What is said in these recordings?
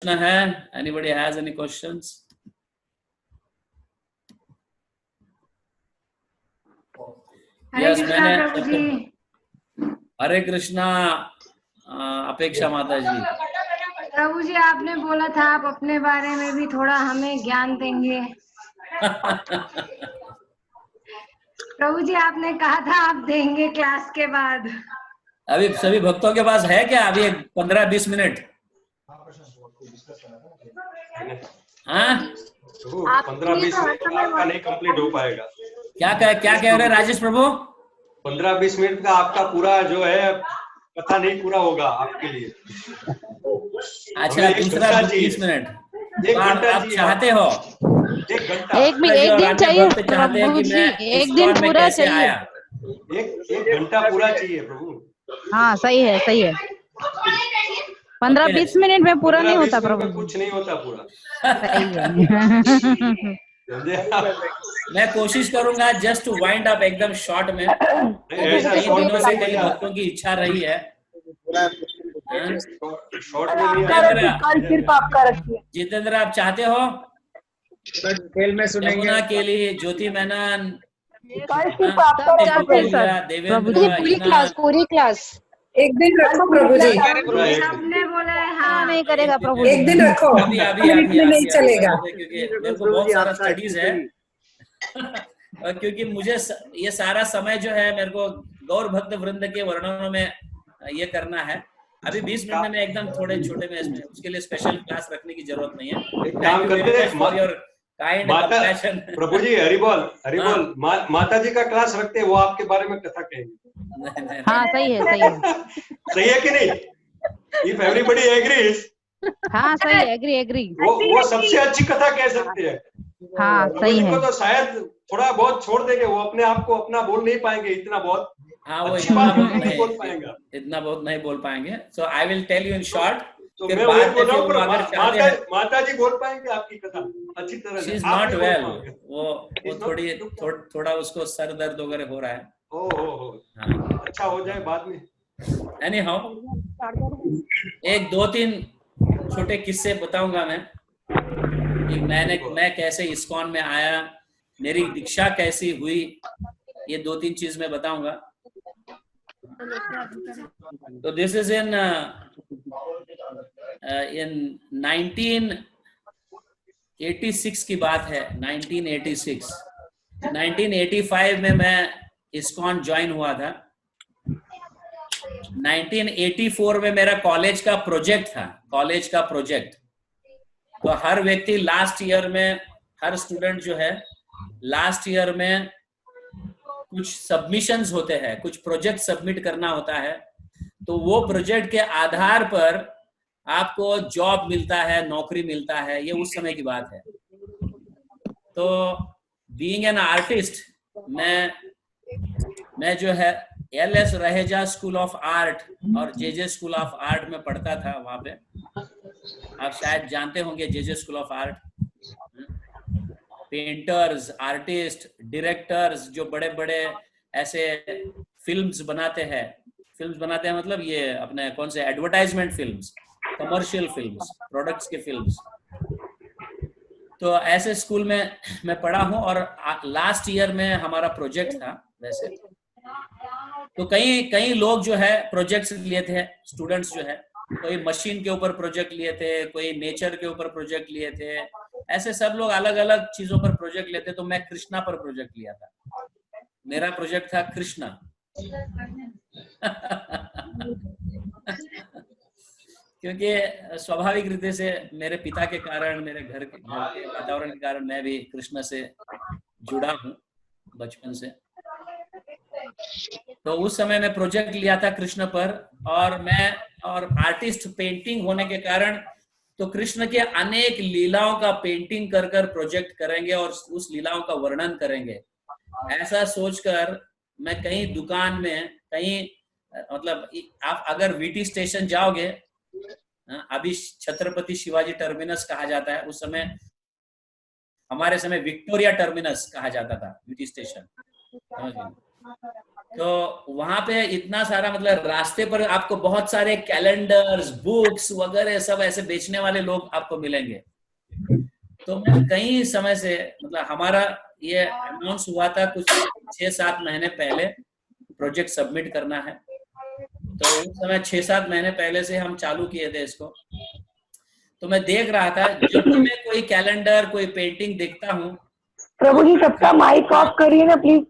है? Anybody has any questions? हरे कृष्णा प्रभु जी। हरे कृष्णा अपेक्षा माता जी। प्रभु जी आपने बोला था आप अपने बारे में भी थोड़ा हमें ज्ञान देंगे। प्रभु जी आपने कहा था आप देंगे क्लास के बाद। अभी सभी भक्तों के पास है क्या अभी 15-20 मिनट? हाँ 15-20 मिनट आपका नहीं कंप्लीट हो पाएगा। क्या कह रहे राजेश प्रभु? 15-20 मिनट का आपका पूरा जो है पता नहीं पूरा होगा आपके लिए। अच्छा दूसरा 20 मिनट 1 घंटा आप चाहते हो? 1 घंटा एक दिन चाहिए चाहते हैं कि मैं एक दिन पूरा चाहिए। एक घंटा पूरा चाहिए प्रभु। हाँ सही है 15-20 मिनट में पूरा नहीं होता प्रभु। कुछ नहीं होता पूरा। सही है। मैं कोशिश करूंगा जस्ट टू वाइंड अप एकदम शॉर्ट में। कई दिनों से कई भक्तों की इच्छा रही है। शॉर्ट में सिर्फ आपका रखिए। जितेंद्र आप चाहते हो? खेल में सुनेंगे। यमुना के लिए ज्योति मैनन, पूरी क्लास एक दिन रखो प्रभु जी। सबने बोला है हाँ नहीं करेगा प्रभु। एक दिन रखो, अभी नहीं चलेगा क्योंकि मेरे को बहुत सारा स्टडीज है। और क्योंकि मुझे ये सारा समय जो है मेरे को गौर भक्त वृंद के वर्णनों में ये करना है। अभी 20 मिनट में एकदम थोड़े छोटे में इसमें उसके लिए स्पेशल क्लास रखने की जरूरत नहीं है। एक काम करते हैं प्रभु जी हरि बोल माता जी का क्लास रखते हैं, वो आपके बारे में कथा कहेंगे। हाँ सही है सही है कि नहीं? If everybody agrees. हाँ सही है एग्री वो सबसे अच्छी कथा कह सकते हैं। हाँ सही है। तो शायद थोड़ा बहुत छोड़ देंगे, वो अपने आप को अपना बोल नहीं पाएंगे इतना बहुत। हाँ वो अच्छी बात नहीं बोल पाएंगा, इतना बहुत नहीं बोल पाएंगे। So I will tell you in short. तो मैं वही बोल रहा हूँ माता जी बोल पाएंगे आपकी कथा अच्छी तरह से। शी इज नॉट वेल, वो थोड़ा उसको सर दर्द वगैरह हो रहा है। हाँ। अच्छा हो जाए बाद में। एनी हाउ एक 2-3 छोटे किस्से बताऊंगा मैं कि मैं कैसे इस्कॉन में आया, मेरी दीक्षा कैसी हुई, ये 2-3 चीज मैं बताऊंगा। तो दिस इज इन 1986 की बात है। 1985 में मैं इस्कॉन ज्वाइन हुआ था। 1984 में मेरा कॉलेज का प्रोजेक्ट तो हर व्यक्ति लास्ट ईयर में, हर स्टूडेंट जो है लास्ट ईयर में कुछ सबमिशंस होते हैं, कुछ प्रोजेक्ट सबमिट करना होता है। तो वो प्रोजेक्ट के आधार पर आपको जॉब मिलता है, नौकरी मिलता है। ये उस समय की बात है। तो बीइंग एन आर्टिस्ट मैं जो है LS Raheja school of art और JJ स्कूल ऑफ आर्ट में पढ़ता था। वहां पे आप शायद जानते होंगे JJ school of art. Painters, artist, directors जो बड़े बड़े ऐसे फिल्म्स बनाते हैं मतलब ये अपने कौन से advertisement films, commercial films, products के फिल्म्स। तो ऐसे स्कूल में मैं पढ़ा हूँ और लास्ट ईयर में हमारा प्रोजेक्ट था। वैसे तो कई लोग जो है प्रोजेक्ट्स लिए थे, स्टूडेंट्स जो है, कोई मशीन के ऊपर प्रोजेक्ट लिए थे, कोई नेचर के ऊपर प्रोजेक्ट लिए थे। ऐसे सब लोग अलग अलग चीजों पर प्रोजेक्ट लेते। तो मैं कृष्णा पर प्रोजेक्ट लिया था। मेरा प्रोजेक्ट था कृष्णा। क्योंकि स्वाभाविक रीति से मेरे पिता के कारण, मेरे घर के वातावरण के कारण मैं भी कृष्ण से जुड़ा हूँ बचपन से। तो उस समय मैं प्रोजेक्ट लिया था कृष्ण पर। और आर्टिस्ट पेंटिंग होने के कारण तो कृष्ण के अनेक लीलाओं का पेंटिंग कर प्रोजेक्ट करेंगे और उस लीलाओं का वर्णन करेंगे। ऐसा सोचकर मैं कहीं दुकान में मतलब आप अगर VT स्टेशन जाओगे, अभी छत्रपति शिवाजी टर्मिनस कहा जाता है, उस समय हमारे समय विक्टोरिया टर्मिनस कहा जाता था VT स्टेशन। तो वहां पे इतना सारा मतलब रास्ते पर आपको बहुत सारे कैलेंडर्स, बुक्स वगैरह सब ऐसे बेचने वाले लोग आपको मिलेंगे। तो मैं कई समय से मतलब हमारा ये अनाउंस हुआ था कुछ 6-7 महीने पहले प्रोजेक्ट सबमिट करना है, तो उस समय 6-7 महीने पहले से हम चालू किए थे इसको। तो मैं देख रहा था जब भी मैं कोई कैलेंडर, कोई पेंटिंग देखता हूँ, प्रभु जी सबका माइक ऑफ करिए ना प्लीज,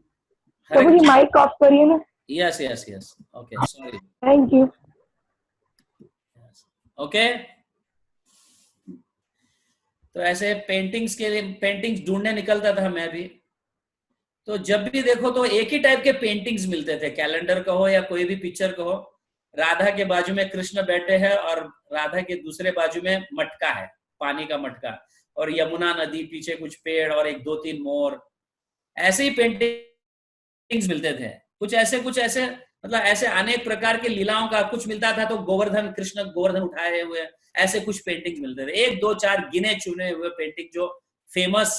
प्रभु जी माइक ऑफ करिए ना। Yes yes yes, okay, sorry, thank you. Okay. तो ऐसे पेंटिंग्स के लिए पेंटिंग्स ढूंढने निकलता था मैं भी। तो जब भी देखो तो एक ही टाइप के पेंटिंग्स मिलते थे, कैलेंडर कहो या कोई भी पिक्चर कहो। राधा के बाजू में कृष्ण बैठे हैं और राधा के दूसरे बाजू में मटका है, पानी का मटका, और यमुना नदी, पीछे कुछ पेड़ और 1-2-3 मोर, ऐसे ही पेंटिंग्स मिलते थे। कुछ ऐसे मतलब ऐसे अनेक प्रकार के लीलाओं का कुछ मिलता था। तो गोवर्धन, कृष्ण गोवर्धन उठाए हुए ऐसे कुछ पेंटिंग्स मिलते थे। 1-2-4 गिने चुने हुए पेंटिंग जो फेमस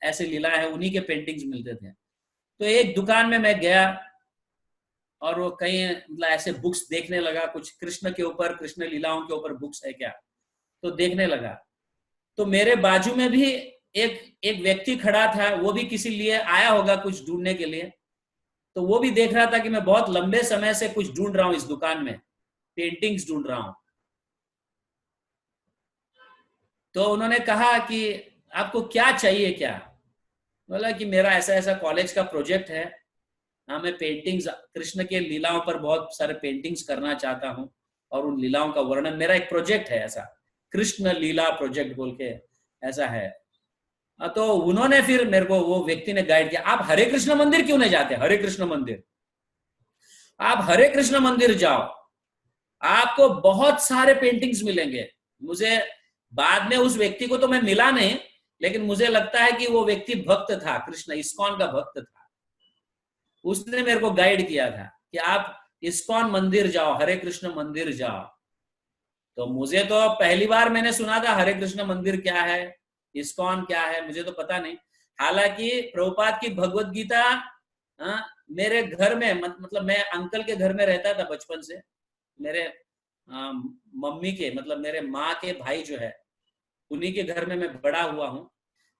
ऐसे लीला है उन्हीं के पेंटिंग्स मिलते थे। तो एक दुकान में मैं गया और वो कई मतलब ऐसे बुक्स देखने लगा, कुछ कृष्ण के ऊपर, कृष्ण लीलाओं के ऊपर बुक्स है क्या, तो देखने लगा। तो मेरे बाजू में भी एक व्यक्ति खड़ा था, वो भी किसी लिए आया होगा कुछ ढूंढने के लिए। तो वो भी देख रहा था कि मैं बहुत लंबे समय से कुछ ढूंढ रहा हूं इस दुकान में, पेंटिंग्स ढूंढ रहा हूं। तो उन्होंने कहा कि आपको क्या चाहिए क्या? बोला कि मेरा ऐसा ऐसा कॉलेज का प्रोजेक्ट है, हाँ मैं पेंटिंग्स, कृष्ण के लीलाओं पर बहुत सारे पेंटिंग्स करना चाहता हूँ और उन लीलाओं का वर्णन, मेरा एक प्रोजेक्ट है ऐसा, कृष्ण लीला प्रोजेक्ट बोल के ऐसा है। तो उन्होंने फिर मेरे को, वो व्यक्ति ने गाइड किया, आप हरे कृष्ण मंदिर क्यों नहीं जाते? हरे कृष्ण मंदिर, आप हरे कृष्ण मंदिर जाओ, आपको बहुत सारे पेंटिंग्स मिलेंगे। मुझे बाद में उस व्यक्ति को तो मैं मिला नहीं, लेकिन मुझे लगता है कि वो व्यक्ति भक्त था, कृष्ण इस्कॉन का भक्त था। उसने मेरे को गाइड किया था कि आप इस्कॉन मंदिर जाओ, हरे कृष्ण मंदिर जाओ। तो मुझे तो पहली बार मैंने सुना था हरे कृष्ण मंदिर क्या है, इस्कॉन क्या है, मुझे तो पता नहीं। हालांकि प्रभुपाद की भगवत गीता मेरे घर में, मतलब मैं अंकल के घर में रहता था बचपन से, मेरे मम्मी के मतलब मेरे माँ के भाई जो है उन्हीं के घर में मैं बड़ा हुआ हूँ।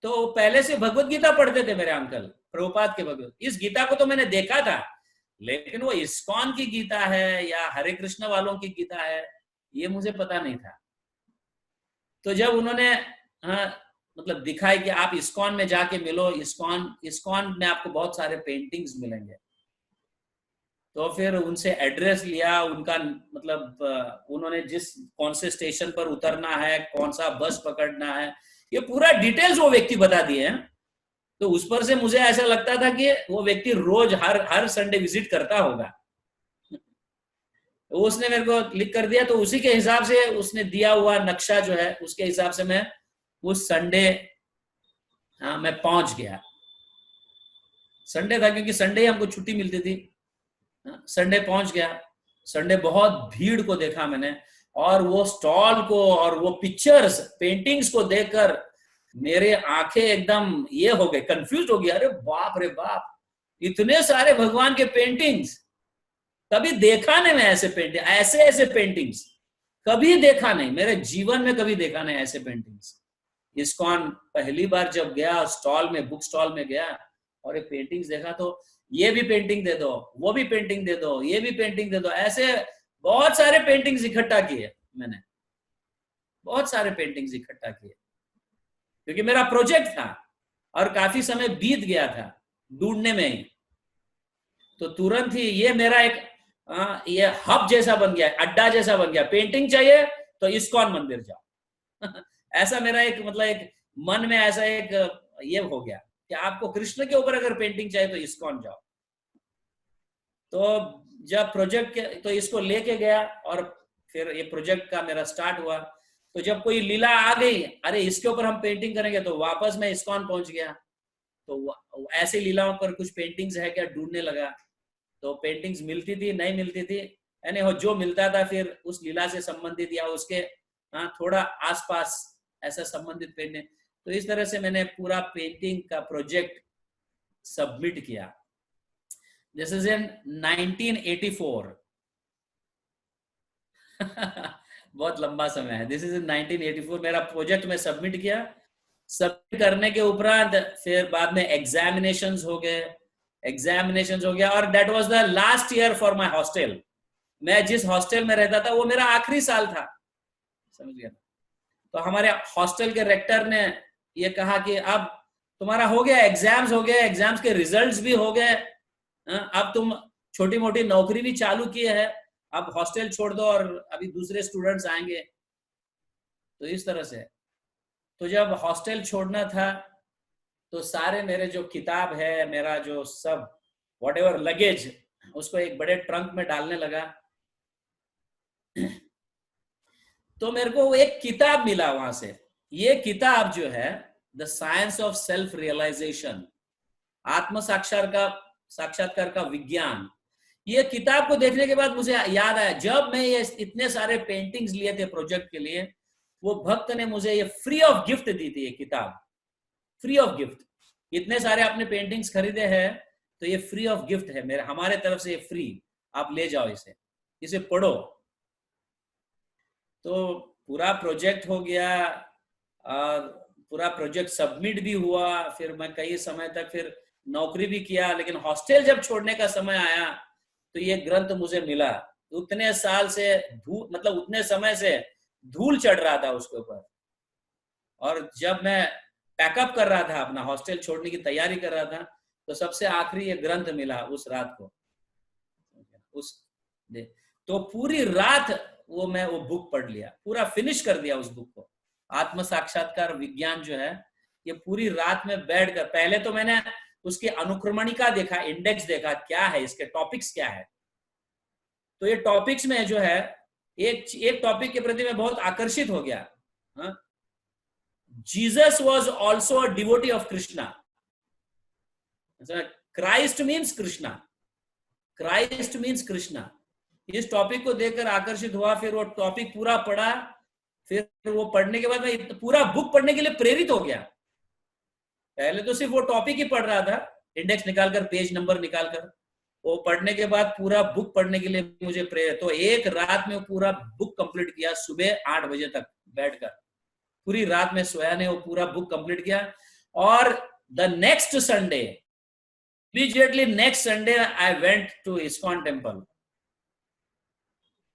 तो पहले से भगवत गीता पढ़ते थे मेरे अंकल, प्रभुपाद के भगवत। इस गीता को तो मैंने देखा था, लेकिन वो इस्कॉन की गीता है या हरे कृष्ण वालों की गीता है ये मुझे पता नहीं था। तो जब उन्होंने मतलब दिखाई कि आप इस्कॉन में जाके मिलो, इस्कॉन में आपको बहुत सारे पेंटिंग्स मिलेंगे। तो फिर उनसे एड्रेस लिया, उनका मतलब उन्होंने कौन से स्टेशन पर उतरना है, कौन सा बस पकड़ना है, ये पूरा डिटेल्स वो व्यक्ति बता दिए हैं। तो उस पर से मुझे ऐसा लगता था कि वो व्यक्ति रोज हर संडे विजिट करता होगा। तो उसने मेरे को लिख कर दिया, तो उसी के हिसाब से उसने दिया हुआ नक्शा जो है उसके हिसाब से मैं उस संडे मैं पहुंच गया। संडे था क्योंकि संडे ही हमको छुट्टी मिलती थी। संडे पहुंच गया। संडे बहुत भीड़ को देखा मैंने, और वो स्टॉल को और वो पिक्चर्स, पेंटिंग्स को देखकर मेरे आंखें एकदम ये हो गए, कंफ्यूज हो गया। अरे बाप रे बाप, इतने सारे भगवान के पेंटिंग्स, कभी देखा नहीं मैं ऐसे पेंटिंग, ऐसे पेंटिंग्स कभी देखा नहीं, मेरे जीवन में कभी देखा नहीं ऐसे पेंटिंग्स। इस्कॉन पहली बार जब गया स्टॉल में, बुक स्टॉल में गया और ये पेंटिंग्स देखा, तो ये भी पेंटिंग दे दो, वो भी पेंटिंग दे दो, ये भी पेंटिंग दे दो, ऐसे बहुत सारे पेंटिंग्स इकट्ठा किए मैंने, बहुत सारे पेंटिंग्स इकट्ठा किए, क्योंकि मेरा प्रोजेक्ट था और काफी समय बीत गया था ढूंढने में ही। तो तुरंत ही ये मेरा एक ये हब जैसा बन गया, अड्डा जैसा बन गया। पेंटिंग चाहिए तो इस्कॉन मंदिर जाओ ऐसा मेरा एक मतलब एक मन में ऐसा एक ये हो गया कि आपको कृष्ण के ऊपर अगर पेंटिंग चाहिए तो इस्कॉन जाओ। तो जब प्रोजेक्ट तो इसको लेके गया और फिर ये प्रोजेक्ट का मेरा स्टार्ट हुआ। तो जब कोई लीला आ गई, अरे इसके ऊपर हम पेंटिंग करेंगे, तो वापस मैं इस्कॉन पहुंच गया। तो ऐसी लीलाओं पर कुछ पेंटिंग्स है क्या ढूंढने लगा। तो पेंटिंग्स मिलती थी, नहीं मिलती थी, यानी जो मिलता था फिर उस लीला से संबंधित या उसके थोड़ा आसपास ऐसा संबंधित पेंटिंग। तो इस तरह से मैंने पूरा पेंटिंग का प्रोजेक्ट सबमिट किया। This is in 1984. बहुत लंबा समय है. This is in 1984. मेरा प्रोजेक्ट में सबमिट किया. सबमिट करने के उपरांत फिर बाद में एग्जामिनेशंस हो गया और that was the last year for my hostel. मैं जिस हॉस्टल में रहता था वो मेरा आखिरी साल था, समझ गया. तो हमारे हॉस्टल के रेक्टर ने ये कहा कि अब तुम्हारा हो गया, एग्जाम्स हो गए, एग्जाम्स के रिजल्ट्स भी हो गए, अब तुम छोटी मोटी नौकरी भी चालू किए है, अब हॉस्टल छोड़ दो और अभी दूसरे स्टूडेंट्स आएंगे. तो इस तरह से तो जब हॉस्टल छोड़ना था तो सारे मेरे जो किताब है, मेरा जो सब व्हाटएवर लगेज, उसको एक बड़े ट्रंक में डालने लगा. तो मेरे को एक किताब मिला वहां से. ये किताब जो है the science of self realisation, आत्म साक्षात्कार का विज्ञान. ये किताब को देखने के बाद मुझे याद आया, जब मैं ये इतने सारे पेंटिंग्स लिए थे प्रोजेक्ट के लिए, वो भक्त ने मुझे ये फ्री ऑफ गिफ्ट दी थी. ये किताब फ्री ऑफ गिफ्ट. इतने सारे आपने पेंटिंग्स खरीदे हैं तो ये फ्री ऑफ गिफ्ट है मेरे, हमारे तरफ से ये फ्री, आप ले जाओ, इसे पढ़ो. तो पूरा प्रोजेक्ट हो गया और पूरा प्रोजेक्ट सबमिट भी हुआ. फिर मैं कई समय तक फिर नौकरी भी किया, लेकिन हॉस्टल जब छोड़ने का समय आया तो ये ग्रंथ मुझे मिला. उतने साल से मतलब उतने समय से धूल चढ़ रहा था उसके ऊपर. और जब मैं पैकअप कर रहा था, अपना हॉस्टल छोड़ने की तैयारी कर रहा था, तो सबसे आखिरी ये ग्रंथ मिला उस रात को. तो पूरी रात मैं वो बुक पढ़ लिया, पूरा फिनिश कर दिया उस बुक को. आत्म साक्षात्कार विज्ञान जो है, ये पूरी रात में बैठकर, पहले तो मैंने उसकी अनुक्रमणिका देखा, इंडेक्स देखा, क्या है इसके टॉपिक्स क्या है. तो ये टॉपिक्स में जो है एक टॉपिक के प्रति मैं बहुत आकर्षित हो गया. Jesus was also a devotee of Krishna. Christ means Krishna, Christ means Krishna. इस टॉपिक को देखकर आकर्षित हुआ. फिर वो टॉपिक पूरा पढ़ा. फिर वो पढ़ने के बाद मैं पूरा बुक पढ़ने के लिए प्रेरित हो गया. पहले तो सिर्फ वो टॉपिक ही पढ़ रहा था, इंडेक्स निकालकर, पेज नंबर निकालकर. वो पढ़ने के बाद पूरा बुक पढ़ने के लिए मुझे प्रेरित. तो एक रात में पूरा बुक कंप्लीट किया, सुबह 8 बजे तक बैठकर. पूरी रात में सोया नहीं, वो पूरा बुक कंप्लीट किया. और the next Sunday, immediately next Sunday I went to ISKCON temple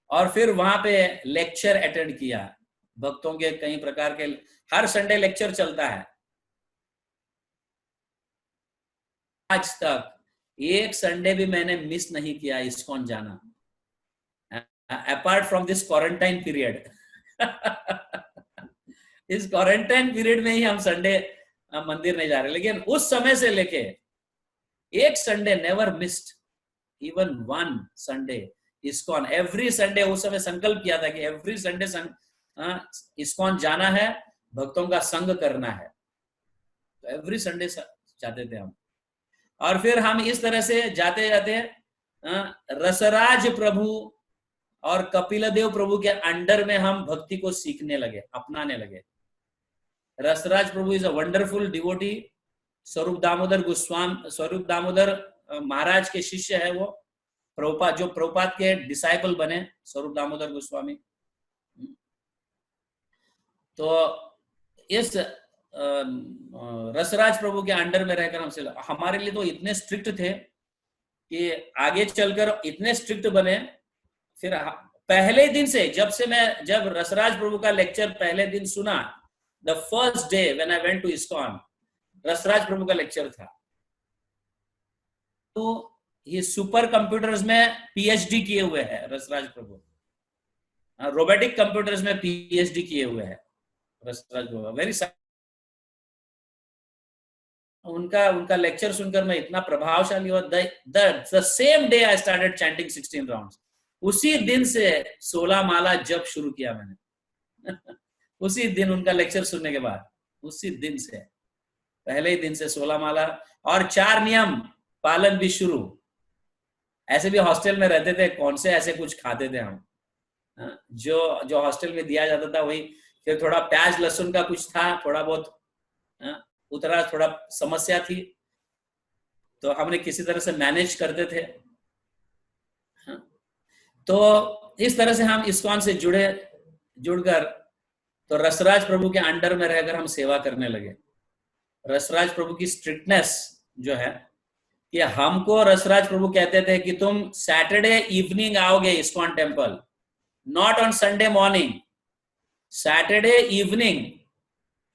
और फिर वहां पे लेक्चर अटेंड किया. भक्तों के कई प्रकार के हर संडे लेक्चर चलता है. आज तक एक संडे भी मैंने मिस नहीं किया इस्कॉन जाना, apart from this quarantine period. इस क्वारंटाइन पीरियड में ही हम संडे मंदिर नहीं जा रहे, लेकिन उस समय से लेके एक Sunday never missed, even one Sunday ISKCON. Every Sunday, उस समय संकल्प किया था कि एवरी संडे इस्कॉन जाना है, भक्तों का संग करना है. तो एवरी संडे जाते थे हम. और फिर हम इस तरह से जाते जाते रसराज प्रभु और कपिलदेव प्रभु के अंडर में हम भक्ति को सीखने लगे, अपनाने लगे. रसराज प्रभु इज अ वंडरफुल डिवोटी. स्वरूप दामोदर महाराज के शिष्य है वो. प्रभुपाद, जो प्रभुपाद के डिसाइपल बने, स्वरूप दामोदर गोस्वामी. तो इस रसराज प्रभु के अंडर में रहकर हमसे, हमारे लिए तो इतने स्ट्रिक्ट थे कि आगे चलकर इतने स्ट्रिक्ट बने. फिर पहले दिन से, जब रसराज प्रभु का लेक्चर पहले दिन सुना, the first day when I went to ISKCON, Rasraj Prabhu का लेक्चर था. तो ये सुपर कंप्यूटर्स में पीएचडी किए हुए हैं रसराज प्रभु. रोबोटिक कंप्यूटर्स में पीएचडी किए हुए हैं रसराज प्रभु. वेरी उनका लेक्चर सुनकर मैं इतना प्रभावशाली हुआ. The same day I started chanting 16 rounds. उसी दिन से 16 माला जप शुरू किया मैंने. उसी दिन उनका लेक्चर सुनने के बाद, उसी दिन से, पहले ही दिन से 16 माला और 4 नियम पालन भी शुरू. ऐसे भी हॉस्टल में रहते थे, कौन से ऐसे कुछ खाते थे हम, जो हॉस्टल में दिया जाता था वही. फिर थोड़ा प्याज लहसुन का कुछ था, थोड़ा बहुत उतरा, थोड़ा समस्या थी. तो हमने किसी तरह से मैनेज करते थे। हाँ। तो इस तरह से हम इस्कॉन से जुड़कर तो रसराज प्रभु के अंडर में रहकर हम सेवा करने लगे। रसराज प्रभु की स्ट्रिक्टनेस जो है कि हमको रसराज प्रभु कहते थे कि तुम सैटरडे इवनिंग आओगे ISKCON temple, not on Sunday morning. Saturday evening,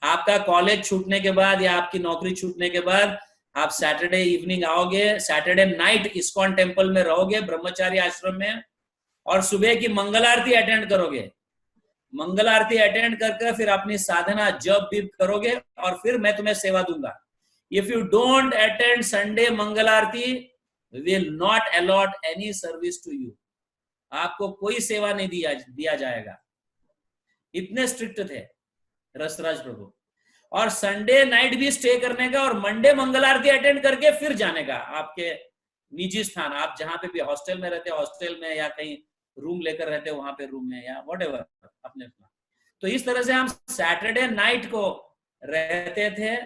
आपका कॉलेज छूटने के बाद या आपकी नौकरी छूटने के बाद आप सैटरडे इवनिंग आओगे, सैटरडे नाइट इस्कॉन टेम्पल में रहोगे ब्रह्मचारी आश्रम में, और सुबह की मंगल आरती अटेंड करोगे। मंगल आरती अटेंड करके फिर अपनी साधना जप भी करोगे और फिर मैं तुम्हें सेवा दूंगा। If you don't attend Sunday mangal aarti, will not allot any service to you. आपको कोई सेवा नहीं दिया जाएगा। इतने स्ट्रिक्ट थे रसराज प्रभु। और संडे नाइट भी स्टे करने का और मंडे मंगल आरती अटेंड करके फिर जाने का आपके निजी स्थान, आप जहां पे भी हॉस्टल में रहते, हॉस्टल में या कहीं रूम लेकर रहते हो वहां पे रूम में या व्हाटएवर अपने अपना। तो इस तरह से हम सैटरडे नाइट को रहते थे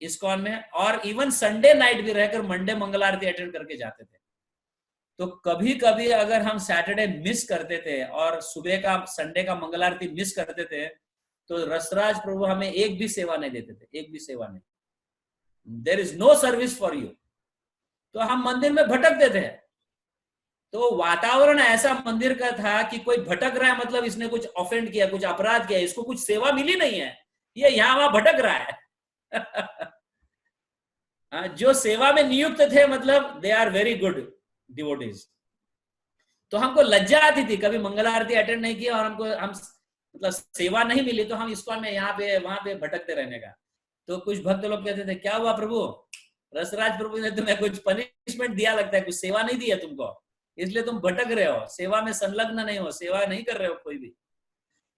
इस्कॉन में, और इवन संडे नाइट भी रहकर मंडे मंगल आरती अटेंड करके जाते थे। तो कभी कभी अगर हम सैटरडे मिस करते थे और सुबह का संडे का मंगल आरती मिस करते थे, तो रसराज प्रभु हमें एक भी सेवा नहीं देते थे, एक भी सेवा नहीं। There is no service for you. तो हम मंदिर में भटकते थे। तो वातावरण ऐसा मंदिर का था कि कोई भटक रहा है मतलब इसने कुछ ऑफेंड किया, कुछ अपराध किया, इसको कुछ सेवा मिली नहीं है, ये यहां वहां भटक रहा है। जो सेवा में नियुक्त थे मतलब they are very good devotees. तो हमको लज्जा आती थी, कभी मंगल आरती अटेंड नहीं किया और हम मतलब सेवा नहीं मिली, तो हम इस्कॉन में यहाँ पे वहां पे भटकते रहने का। तो कुछ भक्त लोग कहते थे, क्या हुआ प्रभु, रसराज प्रभु ने तुम्हें कुछ पनिशमेंट दिया लगता है, कुछ सेवा नहीं दी है तुमको, इसलिए तुम भटक रहे हो, सेवा में संलग्न नहीं हो, सेवा नहीं कर रहे हो कोई भी।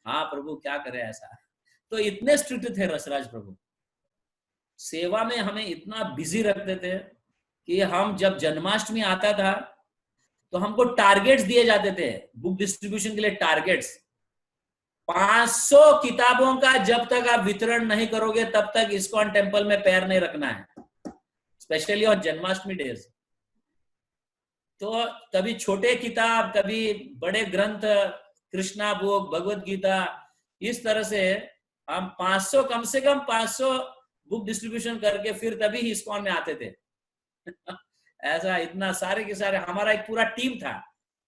हाँ प्रभु क्या करे ऐसा। तो इतने स्ट्रिक्ट थे रसराज प्रभु, सेवा में हमें इतना बिजी रखते थे कि हम जब जन्माष्टमी आता था तो हमको टारगेट्स दिए जाते थे, बुक डिस्ट्रीब्यूशन के लिए टारगेट्स। 500 किताबों का जब तक आप वितरण नहीं करोगे तब तक इस्कॉन टेम्पल में पैर नहीं रखना है, स्पेशली ऑन जन्माष्टमी डेज। तो कभी छोटे किताब, कभी बड़े ग्रंथ, कृष्णा बुक, भगवत गीता, इस तरह से हम 500 कम से कम 500 बुक डिस्ट्रीब्यूशन करके फिर तभी इस्कॉन में आते थे। ऐसा इतना सारे के सारे, हमारा एक पूरा टीम था,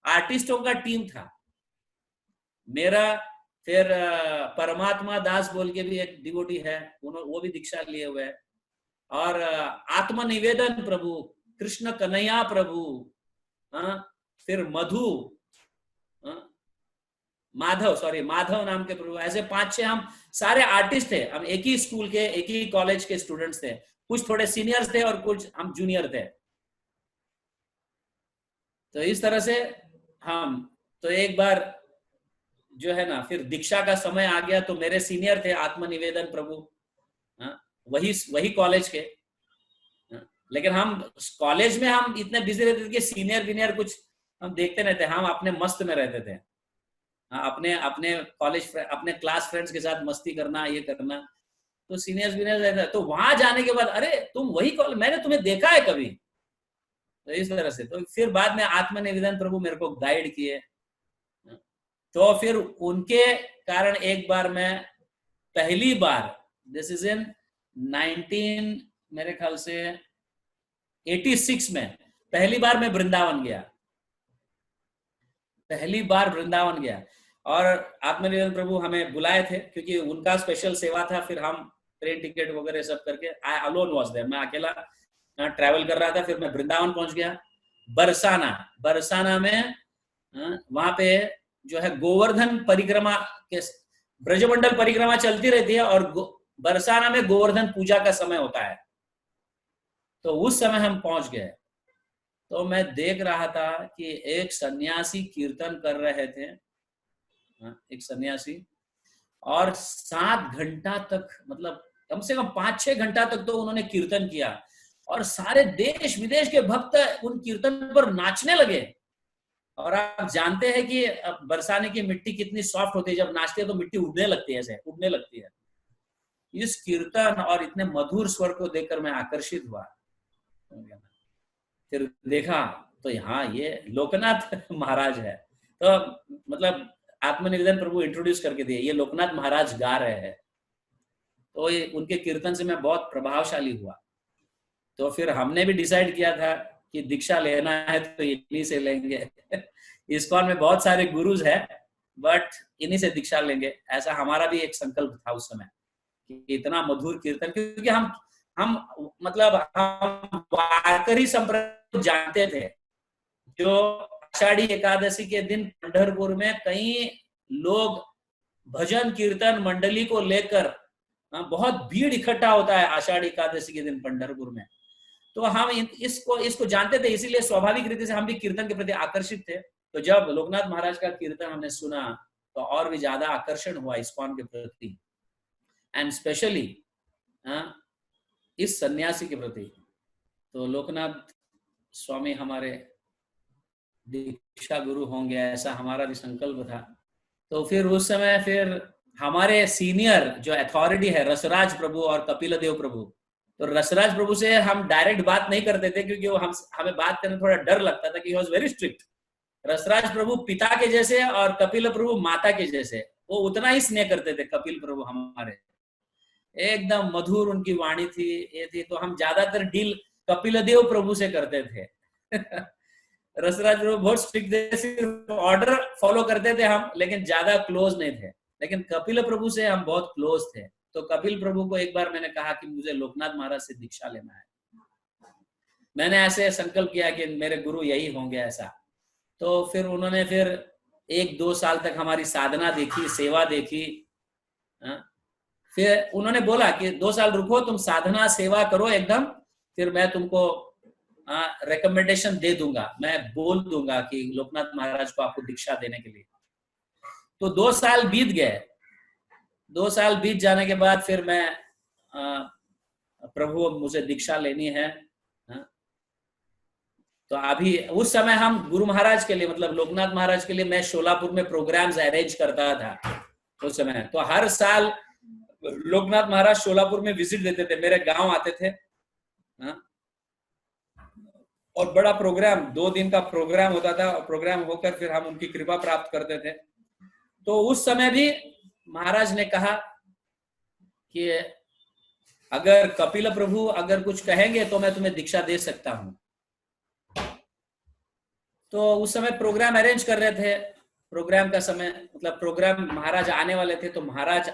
आर्टिस्टों का टीम था मेरा। फिर परमात्मा दास बोल के भी एक डिवोटी है, वो भी दीक्षा लिए हुए है। और आत्मनिवेदन प्रभु, कृष्ण कन्हैया प्रभु, फिर मधु, माधव नाम के प्रभु, ऐसे 5-6 हम सारे आर्टिस्ट थे। हम एक ही स्कूल के, एक ही कॉलेज के स्टूडेंट्स थे, कुछ थोड़े सीनियर्स थे और कुछ हम जूनियर थे। तो इस तरह से हम, तो एक बार जो है ना, फिर दीक्षा का समय आ गया, तो मेरे सीनियर थे आत्मनिवेदन प्रभु, वही कॉलेज के। लेकिन हम कॉलेज में हम इतने बिजी रहते थे कि सीनियर विनियर कुछ हम देखते नहीं थे, हम अपने मस्त में रहते थे। अपने कॉलेज, अपने क्लास फ्रेंड्स के साथ मस्ती करना, ये करना। तो सीनियर्स विनियर रहता, तो वहां जाने के बाद, अरे तुम वही कॉलेज, मैंने तुम्हें देखा है कभी। तो इस तरह से, तो फिर बाद में आत्मनिवेदन प्रभु मेरे को गाइड किए। तो फिर उनके कारण एक बार मैं पहली बार, दिस इज इन 19 मेरे ख्याल से 86 में पहली बार मैं वृंदावन गया, पहली बार वृंदावन गया। और आत्मनिवेदन प्रभु हमें बुलाए थे क्योंकि उनका स्पेशल सेवा था। फिर हम ट्रेन टिकट वगैरह सब करके, आई अलोन वाज देयर, मैं अकेला ट्रैवल कर रहा था। फिर मैं वृंदावन पहुंच गया, बरसाना में, वहां पे जो है गोवर्धन परिक्रमा के, ब्रजमंडल परिक्रमा चलती रहती है और बरसाना में गोवर्धन पूजा का समय होता है। तो उस समय हम पहुंच गए। तो मैं देख रहा था कि एक सन्यासी कीर्तन कर रहे थे, एक सन्यासी, और 7 घंटा तक, मतलब कम से कम 5-6 घंटा तक तो उन्होंने कीर्तन किया। और सारे देश विदेश के भक्त उन कीर्तन पर नाचने लगे। और आप जानते हैं कि बरसाने की मिट्टी कितनी सॉफ्ट होती है, जब नाचते हैं तो मिट्टी उड़ने लगती है, ऐसे उड़ने लगती है। इस कीर्तन और इतने मधुर स्वर को देखकर मैं आकर्षित हुआ। फिर देखा तो यहाँ ये लोकनाथ महाराज है। तो मतलब आत्मनिवेदन प्रभु इंट्रोड्यूस करके दिए, ये लोकनाथ महाराज गा रहे हैं। तो ये उनके कीर्तन से मैं बहुत प्रभावशाली हुआ। तो फिर हमने भी डिसाइड किया था कि दीक्षा लेना है तो इन्हीं से लेंगे। इस्कॉन में बहुत सारे गुरुज हैं, बट इन्हीं से दीक्षा लेंगे, ऐसा हमारा भी एक संकल्प था उस समय कि इतना मधुर कीर्तन, क्योंकि हम मतलब हम वारकरी संप्रदाय जानते थे। जो आषाढ़ी एकादशी के दिन पंढरपुर में कई लोग भजन कीर्तन मंडली को लेकर बहुत भीड़ इकट्ठा होता है आषाढ़ी एकादशी के दिन पंढरपुर में। तो हम इसको जानते थे, इसीलिए स्वाभाविक रीति से हम भी कीर्तन के प्रति आकर्षित थे। तो जब लोकनाथ महाराज का कीर्तन हमने सुना तो और भी ज्यादा आकर्षण हुआ इस्कॉन के प्रति, एंड स्पेशली इस सन्यासी के प्रति। तो लोकनाथ स्वामी हमारे दीक्षा गुरु होंगे, ऐसा हमारा भी संकल्प था। तो फिर उस समय फिर हमारे सीनियर जो अथॉरिटी है रसराज प्रभु और कपिल देव प्रभु, तो रसराज प्रभु से हम डायरेक्ट बात नहीं करते थे, क्योंकि वो हमें बात करने थोड़ा डर लगता था कि ही वाज वेरी स्ट्रिक्ट। रसराज प्रभु पिता के जैसे और कपिल प्रभु माता के जैसे, वो उतना ही स्नेह करते थे कपिल प्रभु हमारे, एकदम मधुर उनकी वाणी थी, ये थी। तो हम ज्यादातर डील कपिल देव प्रभु से करते थे। रसराज प्रभु बहुत स्ट्रिक्ट थे, सिर्फ ऑर्डर फॉलो करते थे हम, लेकिन ज्यादा क्लोज नहीं थे। लेकिन कपिल प्रभु से हम बहुत क्लोज थे। तो कपिल प्रभु को एक बार मैंने कहा कि मुझे लोकनाथ महाराज से दीक्षा लेना है। मैंने ऐसे संकल्प किया कि मेरे गुरु यही होंगे ऐसा। तो फिर उन्होंने फिर 1-2 साल तक हमारी साधना देखी, सेवा देखी। फिर उन्होंने बोला कि 2 साल रुको, तुम साधना सेवा करो एकदम, फिर मैं तुमको रिकमेंडेशन दे दूंगा, मैं बोल दूंगा कि लोकनाथ महाराज को आपको दीक्षा देने के लिए। तो 2 साल बीत गए। 2 साल बीत जाने के बाद फिर मैं प्रभु मुझे दीक्षा लेनी है। तो अभी उस समय हम गुरु महाराज के लिए, मतलब लोकनाथ महाराज के लिए मैं शोलापुर में प्रोग्राम्स अरेंज करता था उस समय। तो हर साल लोकनाथ महाराज शोलापुर में विजिट देते थे, मेरे गांव आते थे। और बड़ा प्रोग्राम, 2 दिन का प्रोग्राम होता था, और प्रोग्राम होकर फिर हम उनकी कृपा प्राप्त करते थे। तो उस समय भी महाराज ने कहा कि अगर कपिल प्रभु अगर कुछ कहेंगे तो मैं तुम्हें दीक्षा दे सकता हूं। तो उस समय प्रोग्राम अरेंज कर रहे थे, प्रोग्राम का समय मतलब प्रोग्राम महाराज आने वाले थे। तो महाराज